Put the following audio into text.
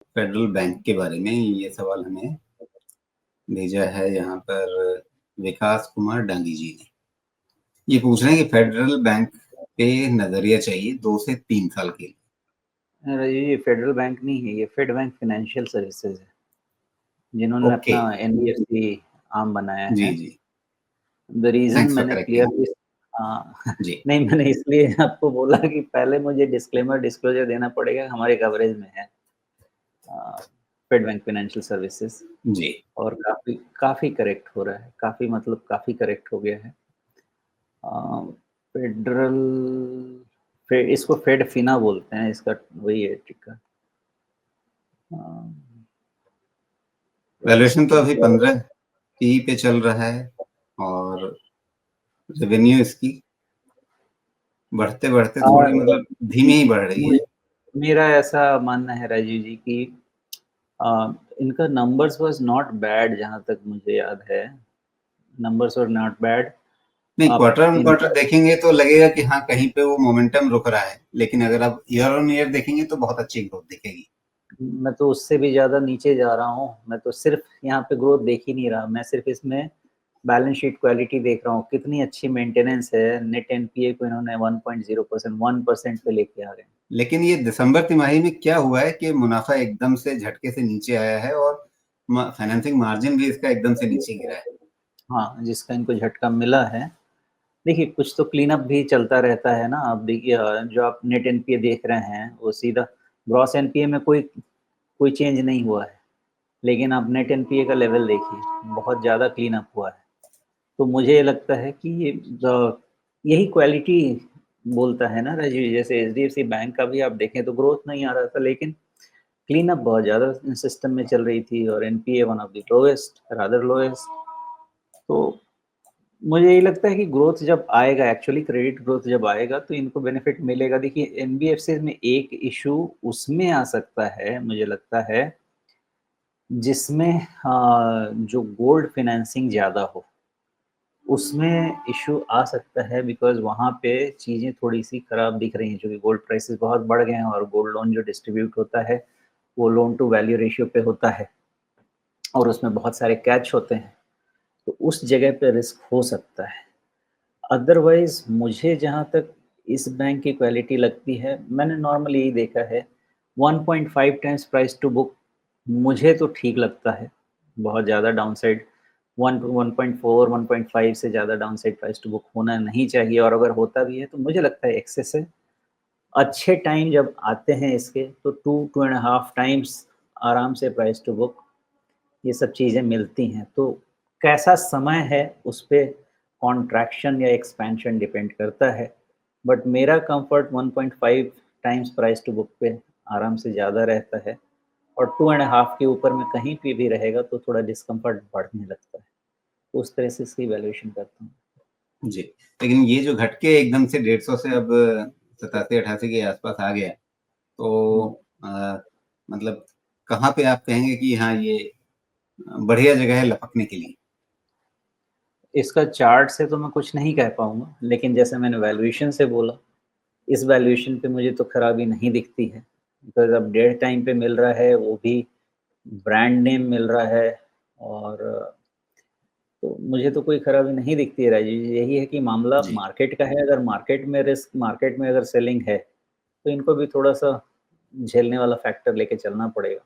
Federal bank के बारे में ये सवाल हमें भेजा है यहाँ पर विकास कुमार डांगी जी ने। ये पूछ रहे हैं कि फेडरल बैंक पे नजरिया चाहिए 2 से 3 साल के लिए। ये फेडरल बैंक नहीं है, ये फेड बैंक फाइनेंशियल सर्विसेज है, जिन्होंने ओके। अपना एनबीएफसी आम बनाया जी, है। जी। द रीजन थैंक्स फॉर मैंने करेक्टिंग। क्लियरली जी। नहीं, मैंने इसलिए आपको बोला कि पहले मुझे डिस्क्लोजर देना पड़ेगा, हमारे कवरेज में है फेड बैंक फाइनेंशियल सर्विसेज, जी। और काफ़ी काफ़ी करेक्ट हो रहा है, काफ़ी मतलब काफ़ी करेक्ट हो गया है। फेडरल इसको फेड फिना बोलते हैं, इसका वही है टिक्का। वैल्यूएशन तो अभी 15 ही पे चल रहा है और रेवेन्यू इसकी बढ़ते-बढ़ते थोड़ी मतलब धीमी ही बढ़ रही है। मेरा ऐसा मानना है राजीव जी कि इनका नंबर्स वाज़ नॉट बैड, जहाँ तक मुझे याद है। Numbers were not bad. नहीं, आप क्वार्टर ऑन क्वार्टर इनका देखेंगे तो लगेगा कि हाँ, कहीं पे वो मोमेंटम रुक रहा है। लेकिन अगर आप ईयर ऑन ईयर देखेंगे तो बहुत अच्छी ग्रोथ दिखेगी। मैं तो उससे भी ज़्यादा नीचे जा रहा हूँ। मैं तो सिर्फ़ यहाँ पे ग्रोथ देख ही नहीं रहा। मैं सिर्फ़ इसमें बैलेंस शीट क्वालिटी देख रहा हूँ। कितनी अच्छी मेंटेनेंस है। नेट एनपीए को इन्होंने 1.0%, 1% पे लेके आ रहे हैं। लेकिन ये दिसंबर तिमाही में क्या हुआ है कि मुनाफा एकदम से झटके से नीचे आया है और फाइनेंसिंग मार्जिन भी इसका एकदम से नीचे गिरा है। हाँ, जिसका इनको झटका मिला है। देखिए, कुछ तो क्लीन अप भी चलता रहता है ना। अब देखिए जो आप नेट एनपीए देख रहे हैं, वो सीधा ग्रॉस एनपीए में कोई चेंज नहीं हुआ है। लेकिन आप नेट एनपीए का लेवल देखिए, बहुत ज़्यादा क्लीन अप हुआ है। तो मुझे ये लगता है कि यही क्वालिटी बोलता है ना राजीव। जैसे एचडीएफसी बैंक का भी आप देखें तो ग्रोथ नहीं आ रहा था, लेकिन क्लीन अप बहुत ज़्यादा सिस्टम में चल रही थी, और NPA one of the lowest, rather lowest. तो मुझे यही लगता है कि ग्रोथ जब आएगा, एक्चुअली क्रेडिट ग्रोथ जब आएगा, तो इनको बेनिफिट मिलेगा। देखिए, एनबीएफसी में एक इशू उसमें आ सकता है, मुझे लगता है, जिसमें जो गोल्ड फाइनेंसिंग ज़्यादा हो, उसमें इश्यू आ सकता है, बिकॉज़ वहाँ पे चीज़ें थोड़ी-सी खराब दिख रही हैं, चूँकि गोल्ड प्राइसेस बहुत बढ़ गए हैं, और गोल्ड लोन जो डिस्ट्रीब्यूट होता है, वो लोन टू वैल्यू रेशियो पे होता है, और उसमें बहुत सारे कैच होते हैं, तो उस जगह पे रिस्क हो सकता है। अदरवाइज़ मुझे जहाँ तक इस बैंक की क्वालिटी लगती है, मैंने नॉर्मली यही देखा है, 1.5 टाइम्स प्राइस टू बुक मुझे तो ठीक लगता है। बहुत ज़्यादा डाउनसाइड 1.4, 1.5 से ज़्यादा डाउनसाइड प्राइस टू बुक होना नहीं चाहिए, और अगर होता भी है तो मुझे लगता है एक्सेस है। अच्छे टाइम जब आते हैं इसके, तो 2 एंड हाफ टाइम्स आराम से प्राइस टू बुक ये सब चीज़ें मिलती हैं। तो कैसा समय है, उस पे कॉन्ट्रैक्शन या एक्सपेंशन डिपेंड करता है। बट मेरा comfort 1.5 times price to book पे आराम से ज़्यादा रहता है, और 2 एंड हाफ के ऊपर में कहीं पे भी रहेगा तो थोड़ा डिस्कम्फर्ट बढ़ने लगता है। तो उस तरह से इसकी वैल्यूएशन करता हूँ। जी, लेकिन ये जो घटके एकदम से 150 से अब 87-88 के आसपास आ गया, तो हुँ। मतलब कहाँ पे आप कहेंगे कि हाँ, ये बढ़िया जगह है लपकने के लिए? इसका चार्ट से तो मैं कुछ नहीं कह पाऊँगा, लेकिन जैसे मैंने वैल्यूएशन से बोला, इस वैल्यूएशन पे मुझे तो खराबी नहीं दिखती है। बिकॉज़ अब डेढ़ टाइम पे मिल रहा है, वो भी ब्रांड नेम मिल रहा है, और तो मुझे तो कोई खराबी नहीं दिखती है राजीव जी। यही है कि मामला जी। मार्केट का है। अगर मार्केट में रिस्क, मार्केट में अगर सेलिंग है, तो इनको भी थोड़ा-सा झेलने वाला फैक्टर लेके चलना पड़ेगा।